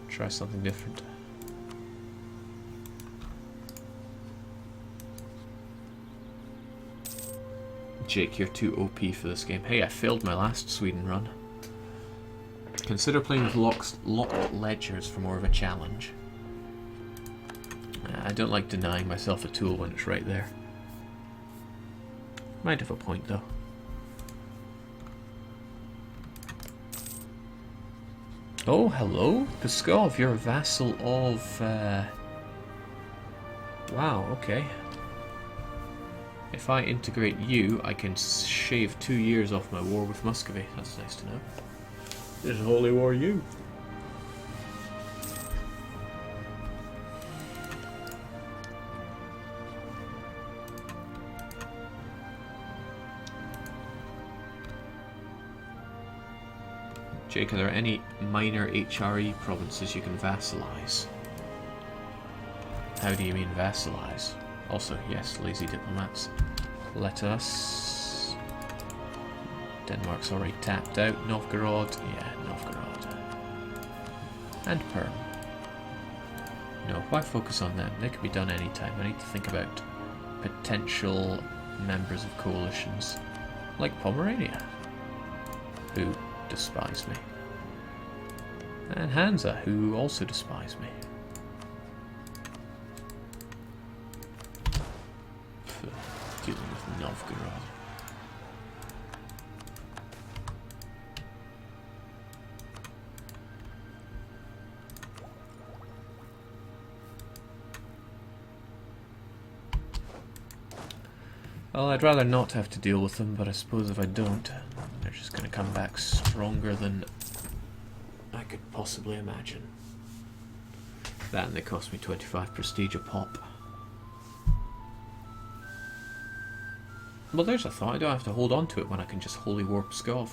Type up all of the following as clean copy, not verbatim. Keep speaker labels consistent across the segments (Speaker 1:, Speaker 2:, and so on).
Speaker 1: Try something different. Jake, you're too OP for this game. Hey, I failed my last Sweden run. Consider playing with locked ledgers for more of a challenge. I don't like denying myself a tool when it's right there. Might have a point though. Oh, hello? Pskov, you're a vassal of... Wow, okay. If I integrate you, I can shave 2 years off my war with Muscovy. That's nice to know. There's a holy war you. Jake, are there any minor HRE provinces you can vassalize? How do you mean vassalize? Also, yes, lazy diplomats. Let us... Denmark's already tapped out. Novgorod, yeah, Novgorod. And Perm. No, why focus on them? They can be done anytime. I need to think about potential members of coalitions, like Pomerania, who despise me. And Hansa, who also despise me. Dealing with Novgorod. Well, I'd rather not have to deal with them, but I suppose if I don't, they're just going to come back stronger than I could possibly imagine. That and they cost me 25 prestige a pop. Well, there's a thought. I don't have to hold on to it when I can just Holy War Pskov.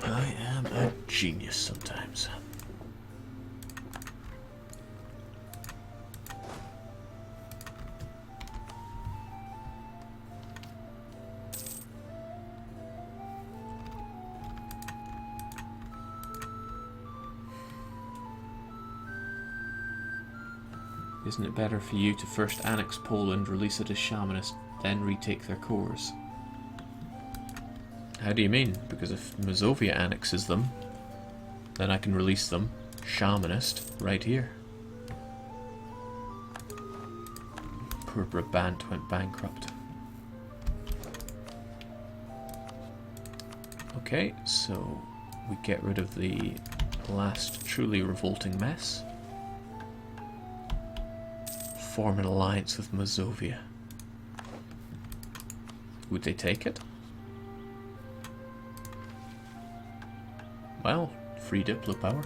Speaker 1: I am a genius sometimes. Isn't it better for you to first annex Poland, release it as Shamanist, then retake their cores? How do you mean? Because if Mazovia annexes them, then I can release them, Shamanist, right here. Poor Brabant went bankrupt. Okay, so we get rid of the last truly revolting mess. Form an alliance with Mazovia. Would they take it? Well, free Diplo power.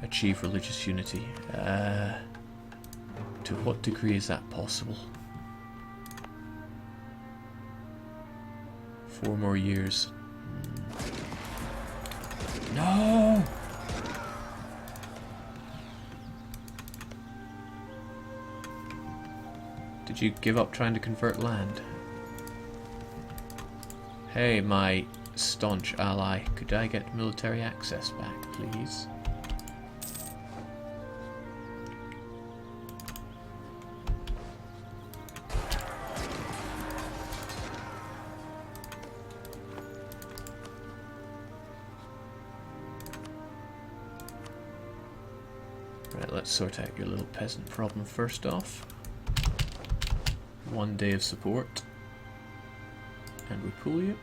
Speaker 1: Achieve religious unity. To what degree is that possible? 4 more years. No! Did you give up trying to convert land? Hey, my staunch ally, could I get military access back, please? Right, let's sort out your little peasant problem first off. 1 day of support. And we pull you.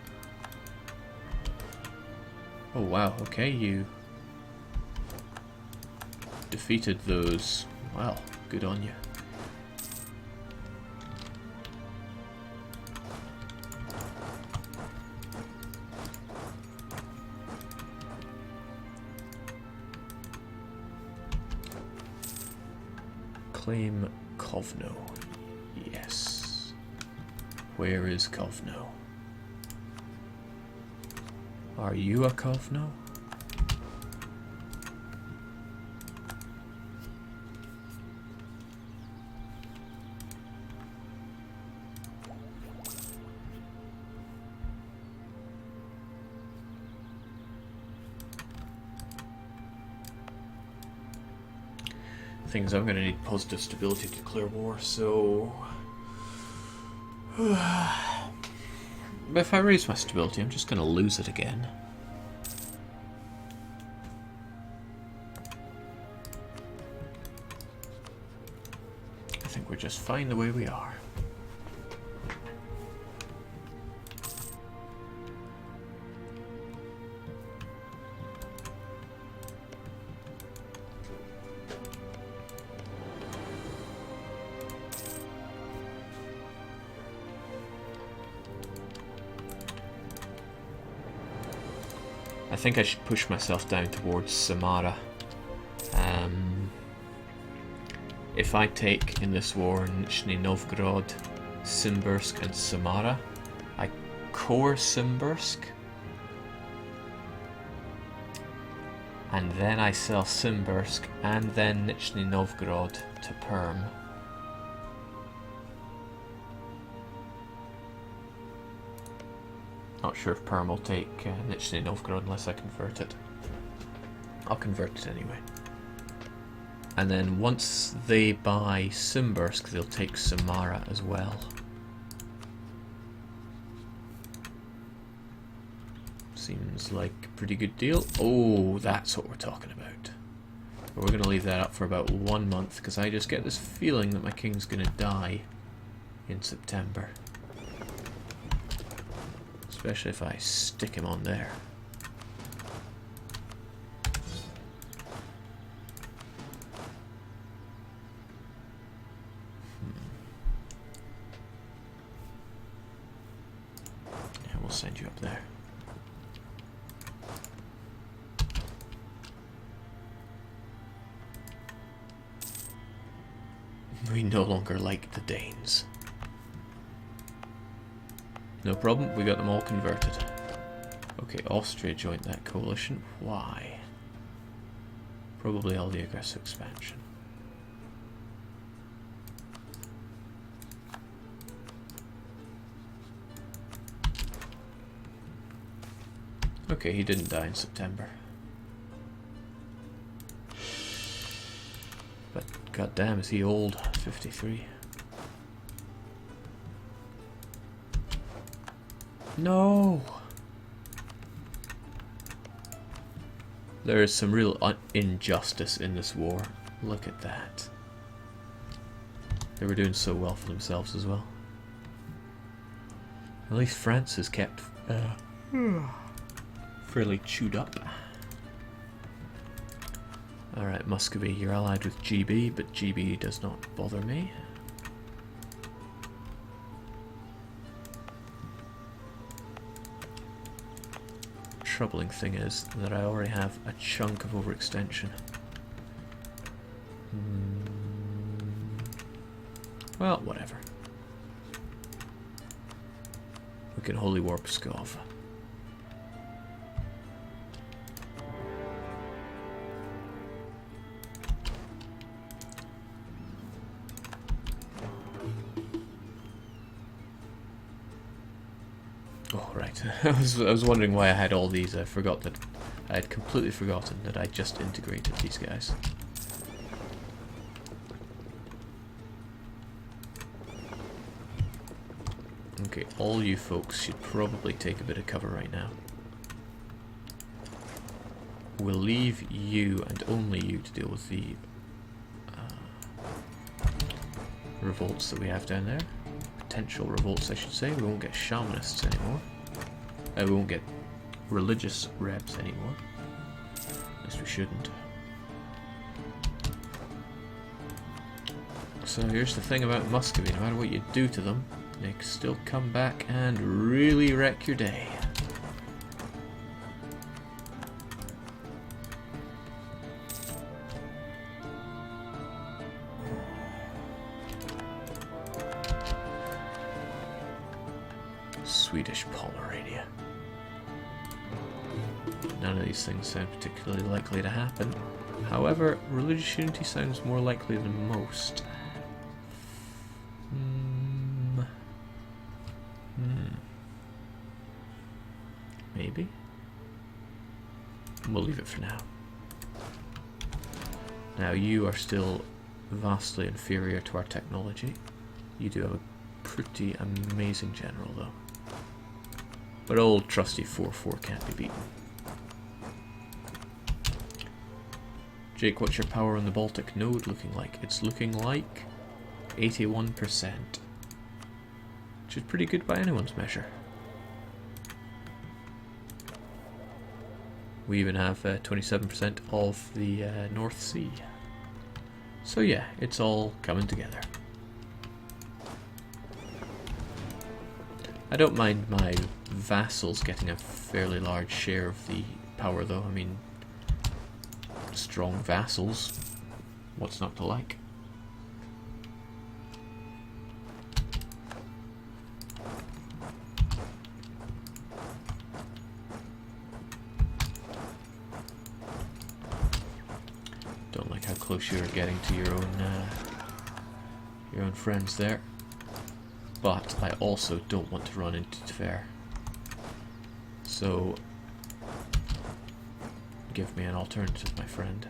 Speaker 1: Oh wow, okay, you defeated those. Wow, good on you. Claim Kovno. Yes. Where is Kovno? Are you a Kovno? Things I'm going to need positive stability to declare war, so but if I raise my stability, I'm just going to lose it again. I think we're just fine the way we are. I think I should push myself down towards Samara. If I take in this war Nizhny Novgorod, Simbirsk and Samara, I core Simbirsk, and then I sell Simbirsk and then Nizhny Novgorod to Perm. Not sure if Perm will take Nizhny Novgorod unless I convert it. I'll convert it anyway. And then once they buy Simbirsk, they'll take Samara as well. Seems like a pretty good deal. Oh, that's what we're talking about. But we're going to leave that up for about 1 month, because I just get this feeling that my king's going to die in September. Especially if I stick him on there. Yeah, we'll send you up there. We no longer like the Danes. No problem, we got them all converted. Okay, Austria joined that coalition. Why? Probably all the aggressive expansion. Okay, he didn't die in September. But goddamn, is he old? 53. No! There is some real injustice in this war. Look at that. They were doing so well for themselves as well. At least France is kept fairly chewed up. Alright, Muscovy, you're allied with GB, but GB does not bother me. Troubling thing is that I already have a chunk of overextension. Well, whatever. We can Holy War Pskov. Oh, right. I was wondering why I had all these. I had completely forgotten that I just integrated these guys. Okay, all you folks should probably take a bit of cover right now. We'll leave you, and only you, to deal with the revolts that we have down there. Potential revolts, I should say. We won't get Shamanists anymore. We won't get religious rebs anymore. At least we shouldn't. So here's the thing about Muscovy. No matter what you do to them, they can still come back and really wreck your day. Swedish Pomerania. none of these things sound particularly likely to happen. However, religious unity sounds more likely than most. Maybe? We'll leave it for now. Now, you are still vastly inferior to our technology. You do have a pretty amazing general, though. But old trusty 4-4 can't be beaten. Jake, what's your power on the Baltic node looking like? It's looking like 81%. Which is pretty good by anyone's measure. We even have 27% of the North Sea. So yeah, it's all coming together. I don't mind my vassals getting a fairly large share of the power though. I mean, strong vassals, what's not to like? Don't like how close you're getting to your own friends there. But I also don't want to run into Tver. So give me an alternative, my friend.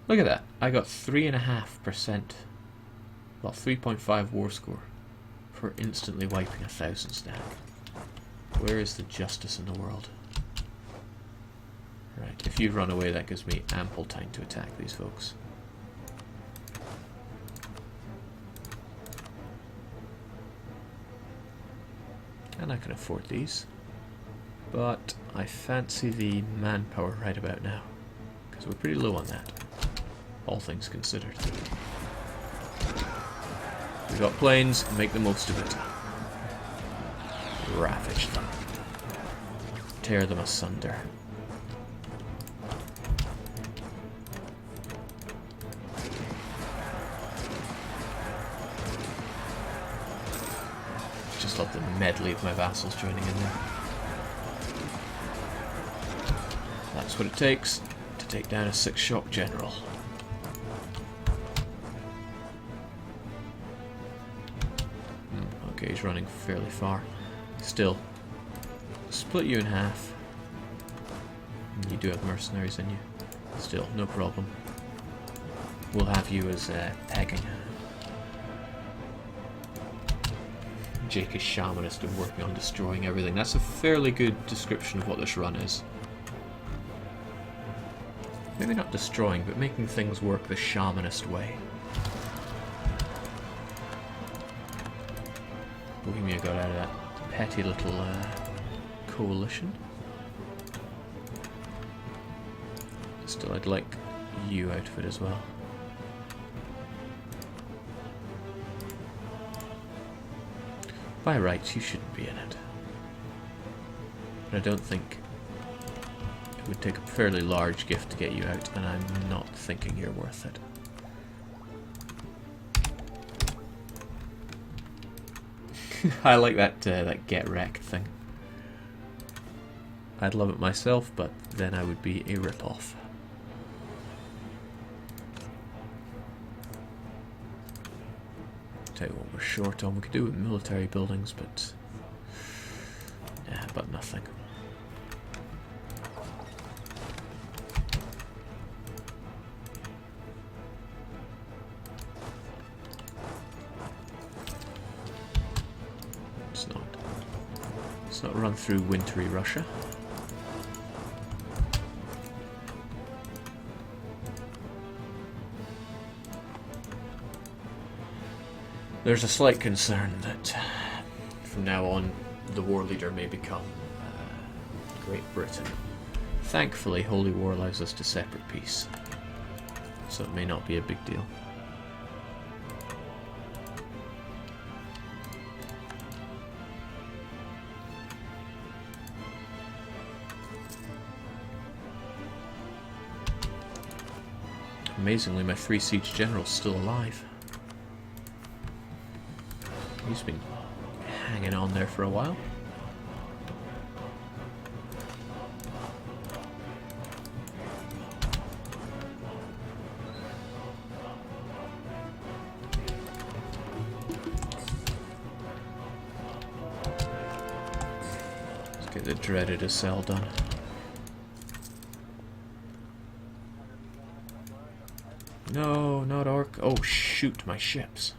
Speaker 1: Look at that. I got 3.5%. Well, 3.5 war score for instantly wiping 1,000 stack. Where is the justice in the world? Right, if you run away, that gives me ample time to attack these folks. And I can afford these. But I fancy the manpower right about now, because we're pretty low on that, all things considered. We've got planes, make the most of it. Ravage them. Tear them asunder. Just love the medley of my vassals joining in there. That's what it takes to take down a 6-shock general. Okay, he's running fairly far. Still, split you in half. You do have mercenaries in you. Still, no problem. We'll have you as pegging. Jake is Shamanist and working on destroying everything. That's a fairly good description of what this run is. Maybe not destroying, but making things work the Shamanist way. Bohemia got out of that petty little coalition. Still, I'd like you out of it as well. By rights, you shouldn't be in it. But I don't think it would take a fairly large gift to get you out, and I'm not thinking you're worth it. I like that that get wrecked thing. I'd love it myself, but then I would be a rip-off. Tell you what we're short on. We could do with military buildings, but yeah, but nothing. Let's not run through wintry Russia. There's a slight concern that from now on the war leader may become Great Britain. Thankfully, Holy War allows us to separate peace, so it may not be a big deal. Amazingly, my 3 siege general's still alive. He's been hanging on there for a while. Let's get the dreaded Acel done. No, not Orc. Oh shoot, my ships.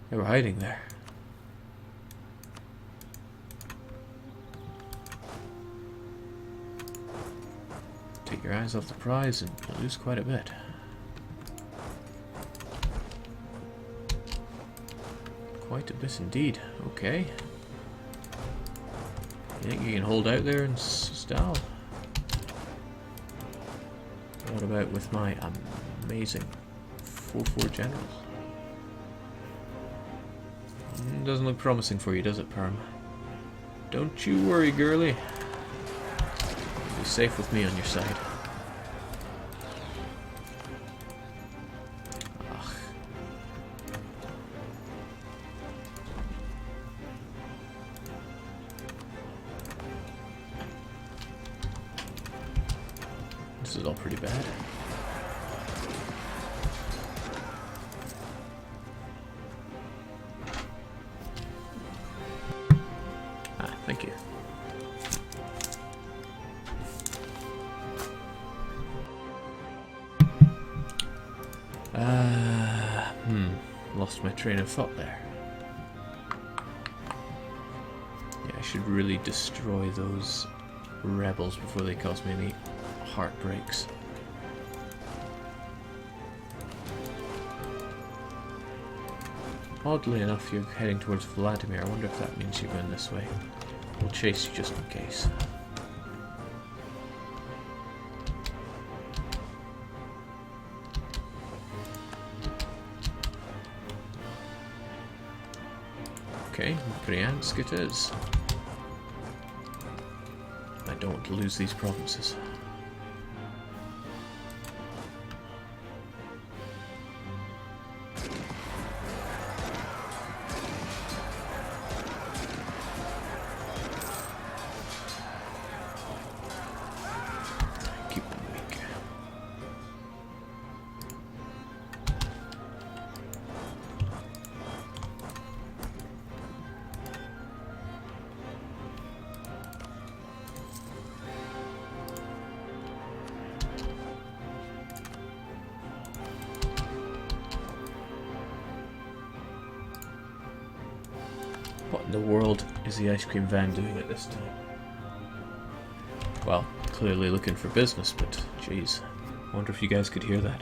Speaker 1: They were hiding there. Take your eyes off the prize and you'll lose quite a bit. Quite a bit indeed. Okay. You think you can hold out there and stall? What about with my amazing 4-4 generals? Doesn't look promising for you, does it, Perm? Don't you worry, girly. You'll be safe with me on your side. Ugh. This is all pretty bad. Thank you. Lost my train of thought there. Yeah, I should really destroy those rebels before they cause me any heartbreaks. Oddly enough, you're heading towards Vladimir. I wonder if that means you're going this way. We'll chase you just in case. Okay, Bryansk it is. I don't want to lose these provinces. Keep them weak. What in the world is the ice cream van doing at this time? Well, clearly looking for business, but jeez, I wonder if you guys could hear that.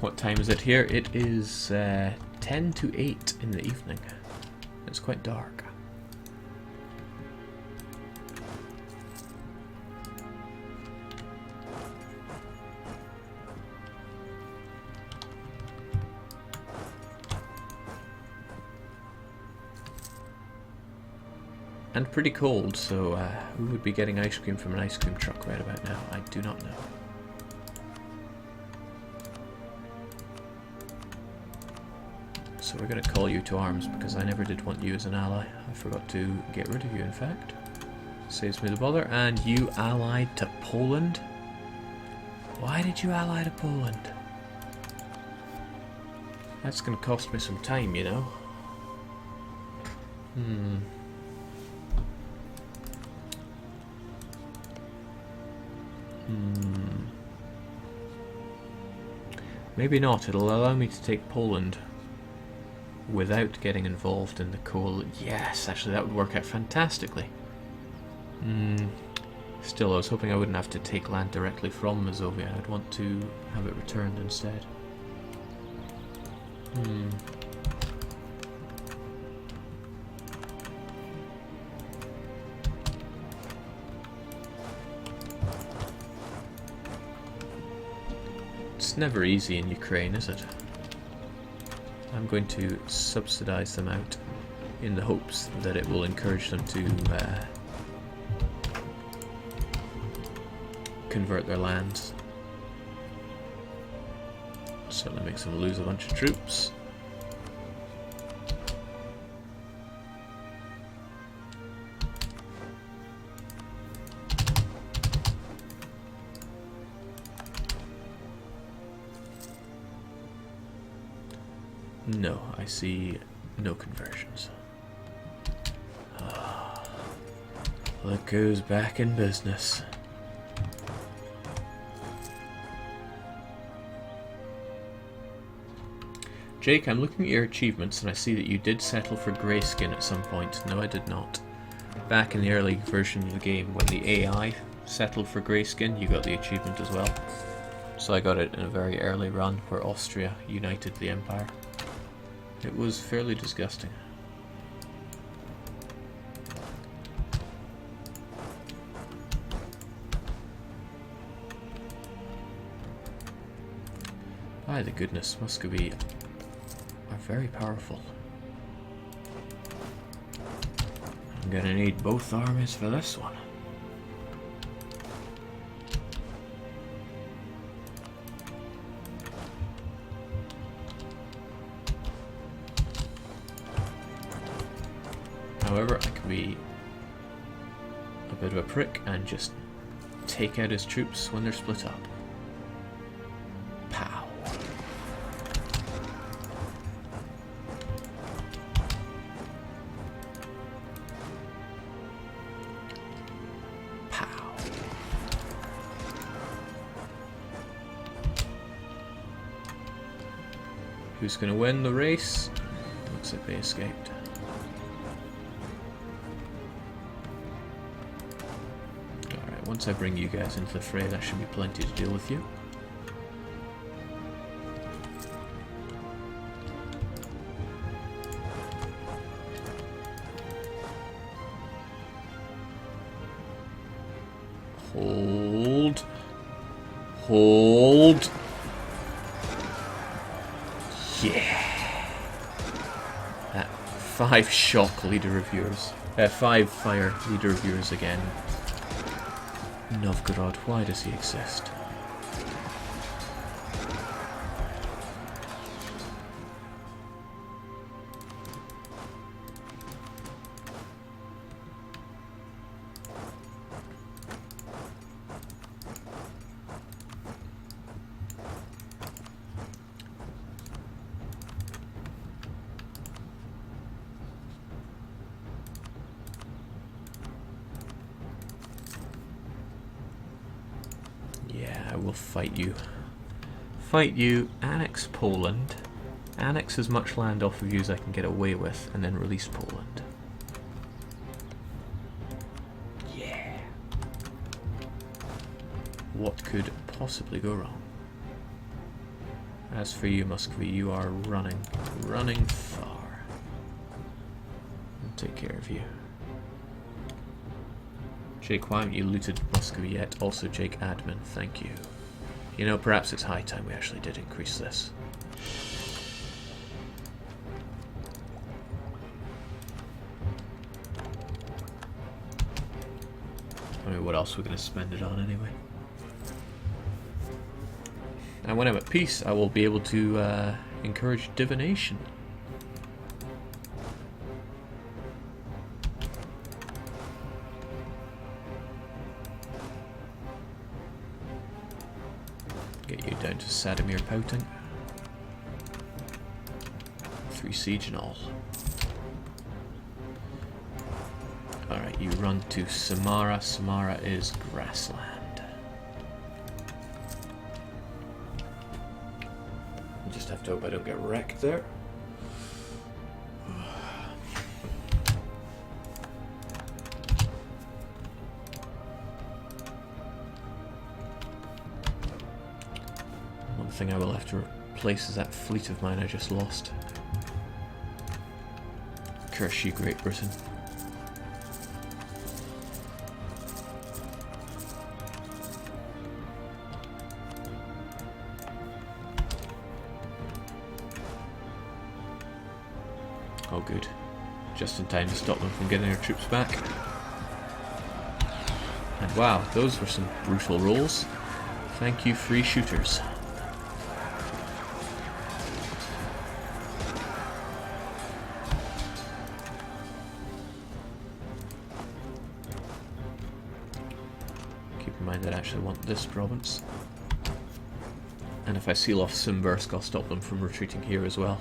Speaker 1: What time is it here? It is 10 to 8 in the evening. It's quite dark. And pretty cold, so who would be getting ice cream from an ice cream truck right about now? I do not know. So we're going to call you to arms because I never did want you as an ally. I forgot to get rid of you, in fact. Saves me the bother. And you allied to Poland? Why did you ally to Poland? That's going to cost me some time, you know. Maybe not. It'll allow me to take Poland without getting involved in the coal. Yes, actually that would work out fantastically. Still, I was hoping I wouldn't have to take land directly from Mazovia. I'd want to have it returned instead. It's never easy in Ukraine, is it? I'm going to subsidize them out in the hopes that it will encourage them to convert their lands. Certainly makes them lose a bunch of troops. No, I see no conversions. Look who's back in business. Jake, I'm looking at your achievements and I see that you did settle for Greyskin at some point. No, I did not. Back in the early version of the game, when the AI settled for Greyskin, you got the achievement as well. So I got it in a very early run where Austria united the empire. It was fairly disgusting. By the goodness, Muscovy are very powerful. I'm gonna need both armies for this one. However, I can be a bit of a prick and just take out his troops when they're split up. Pow. Pow. Who's going to win the race? Looks like they escaped. Once I bring you guys into the fray, that should be plenty to deal with you. Hold. Hold. Yeah. That 5 shock leader of yours. 5 fire leader of yours again. Novgorod, why does he exist? Yeah, I will fight you. Fight you, annex Poland, annex as much land off of you as I can get away with, and then release Poland. Yeah. What could possibly go wrong? As for you, Muscovy, you are running far. I'll take care of you. Jake, why haven't you looted Muscovy yet? Also, Jake Admin, thank you. You know, perhaps it's high time we actually did increase this. I mean, what else are we going to spend it on anyway? And when I'm at peace, I will be able to encourage divination. Get you down to Sadimir pouting. 3 siege and all. Alright, you run to Samara. Samara is grassland. I just have to hope I don't get wrecked there. thing I will have to replace is that fleet of mine I just lost. Curse you, Great Britain. Oh good. Just in time to stop them from getting their troops back. And wow, those were some brutal rolls. Thank you, free shooters. Keep in mind that I actually want this province. And if I seal off Simbursk, I'll stop them from retreating here as well.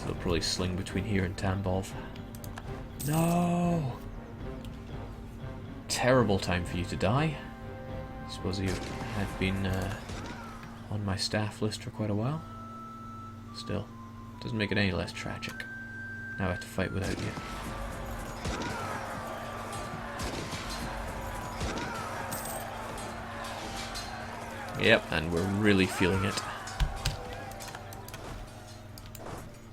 Speaker 1: They'll probably sling between here and Tambov. No! Terrible time for you to die. I suppose you had been on my staff list for quite a while. Still, doesn't make it any less tragic. Now I have to fight without you. Yep, and we're really feeling it.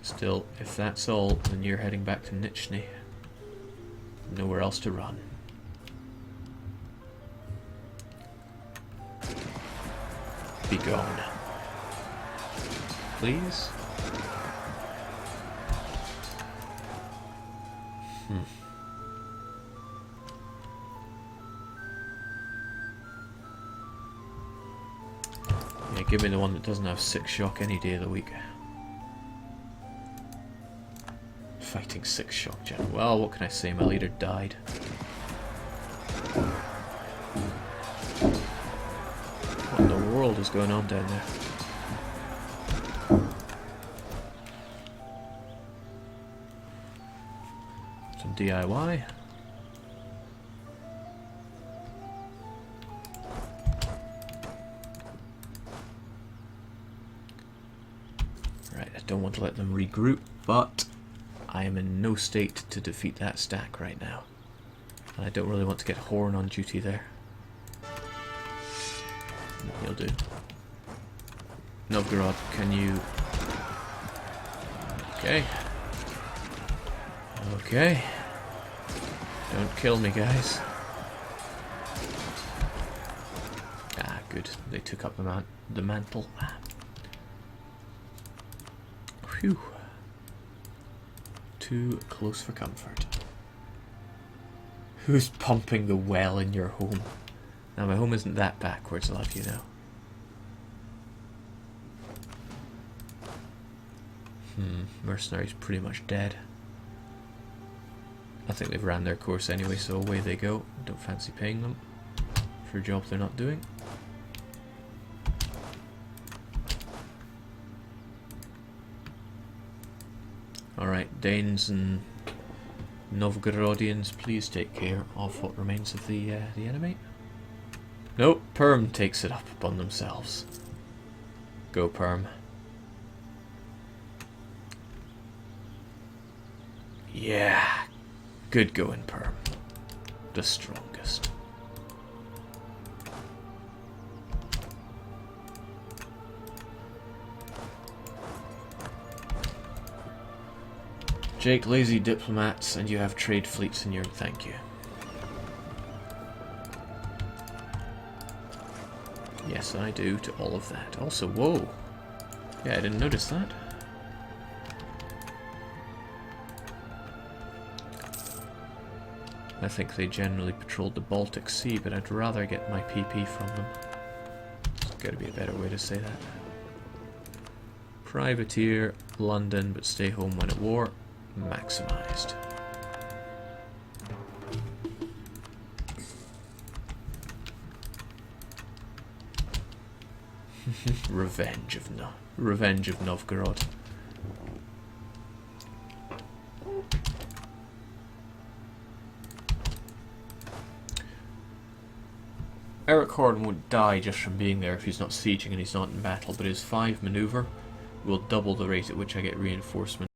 Speaker 1: Still, if that's all, then you're heading back to Nizhny. Nowhere else to run. Be gone. Please? Yeah, give me the one that doesn't have 6 shock any day of the week. Fighting 6 shock gen. Well, what can I say? My leader died. What in the world is going on down there? Some DIY. Right, I don't want to let them regroup, but I am in no state to defeat that stack right now. And I don't really want to get Horn on duty there. He'll do. Novgorod, can you... Okay. Okay. Don't kill me, guys. Ah, good. They took up the mantle. Phew. Too close for comfort. Who's pumping the well in your home? Now, my home isn't that backwards, I'll have you know. Mercenary's pretty much dead. I think they've ran their course anyway, so away they go. Don't fancy paying them for a job they're not doing. Alright, Danes and Novgorodians, please take care of what remains of the enemy. Nope, Perm takes it up upon themselves. Go Perm. Yeah, good going Perm. The strongest. Jake, lazy diplomats, and you have trade fleets in your... Thank you. Yes, I do to all of that. Also, whoa. Yeah, I didn't notice that. I think they generally patrolled the Baltic Sea, but I'd rather get my PP from them. There's gotta be a better way to say that. Privateer, London, but stay home when at war. Maximized. Revenge of Novgorod. Eric Horn won't die just from being there if he's not sieging and he's not in battle, but his 5 maneuver will double the rate at which I get reinforcement.